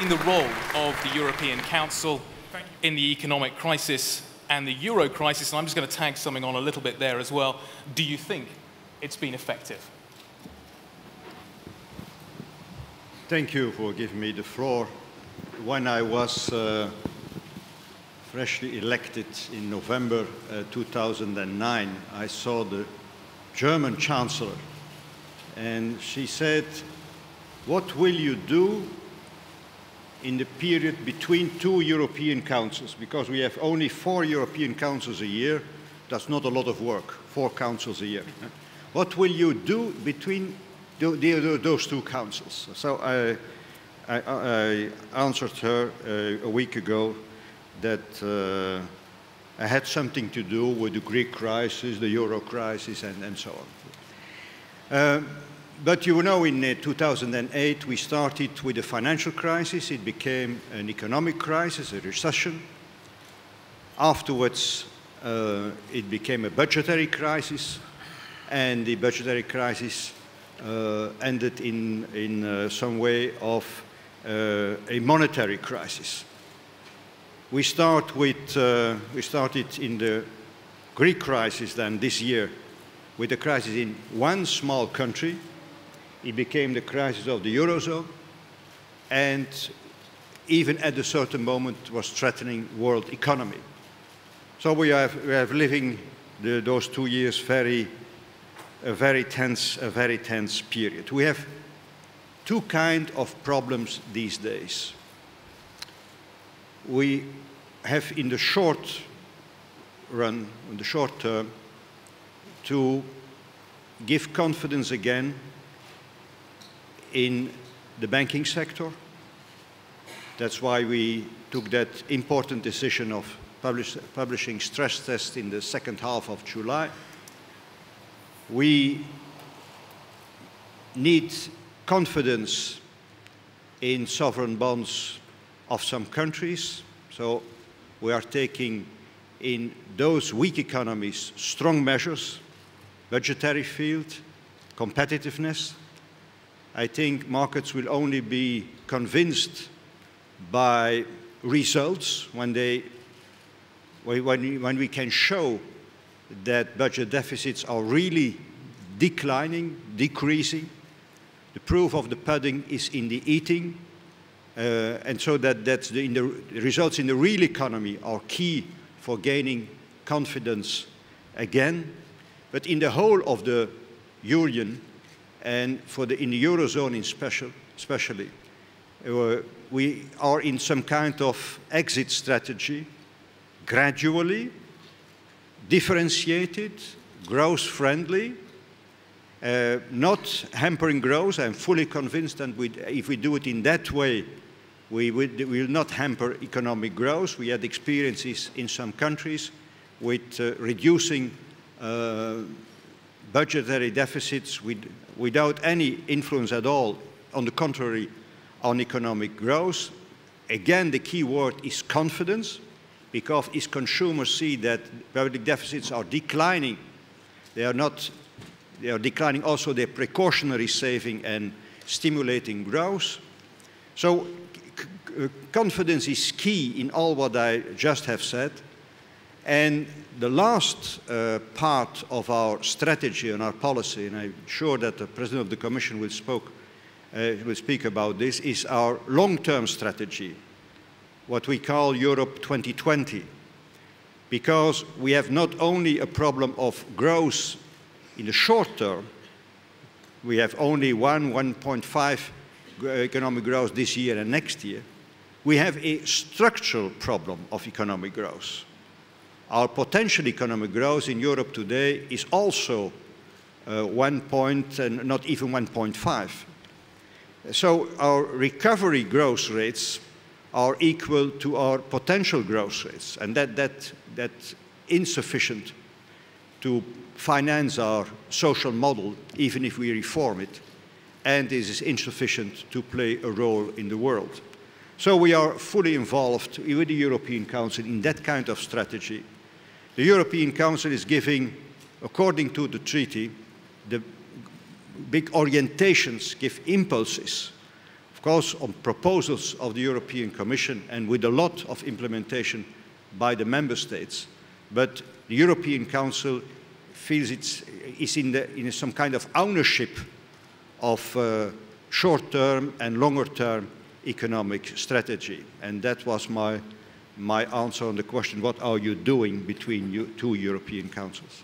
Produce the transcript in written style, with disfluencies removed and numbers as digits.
in the role of the European Council in the economic crisis and the euro crisis, and I'm just going to tag something on a little bit there as well. Do you think it's been effective? Thank you for giving me the floor. When I was freshly elected in November 2009, I saw the German Chancellor, and she said, "What will you do in the period between two European councils?" Because we have only 4 European councils a year. That's not a lot of work, 4 councils a year. What will you do between those two councils? So I answered her a week ago that I had something to do with the Greek crisis, the euro crisis, and so on. But you know, in 2008, we started with a financial crisis. It became an economic crisis, a recession. Afterwards, it became a budgetary crisis, and the budgetary crisis ended in some way of a monetary crisis. We started in the Greek crisis then this year with a crisis in one small country. It became the crisis of the Eurozone, and even at a certain moment was threatening world economy. So we have living those 2 years a very tense period. We have two kinds of problems these days. We have in the short run, in the short term, to give confidence again in the banking sector. That's why we took that important decision of publishing stress tests in the second half of July. We need confidence in sovereign bonds of some countries. So we are taking in those weak economies strong measures, budgetary field, competitiveness. I think markets will only be convinced by results when we can show that budget deficits are really declining, decreasing. The proof of the pudding is in the eating, and so the results in the real economy are key for gaining confidence again. But in the whole of the Union, and in the Eurozone especially, we are in some kind of exit strategy, gradually, differentiated, growth-friendly, not hampering growth. I'm fully convinced that if we do it in that way, we will not hamper economic growth. We had experiences in some countries with reducing budgetary deficits without any influence at all, on the contrary, on economic growth. Again, the key word is confidence, because if consumers see that public deficits are declining, they are declining also their precautionary saving and stimulating growth. So confidence is key in all what I just have said. And the last part of our strategy and our policy, and I'm sure that the President of the Commission will speak about this, is our long-term strategy, what we call Europe 2020, because we have not only a problem of growth in the short term. We have only 1.5 economic growth this year and next year. We have a structural problem of economic growth. Our potential economic growth in Europe today is also 1 point and not even 1.5. So our recovery growth rates are equal to our potential growth rates, and that's insufficient to finance our social model, even if we reform it, and it is insufficient to play a role in the world. So we are fully involved with the European Council in that kind of strategy. The European Council is giving, according to the treaty, the big orientations, give impulses of course, on proposals of the European Commission and with a lot of implementation by the member states. But the European Council feels is in some kind of ownership of short-term and longer-term economic strategy. And that was my answer on the question, what are you doing between two European councils?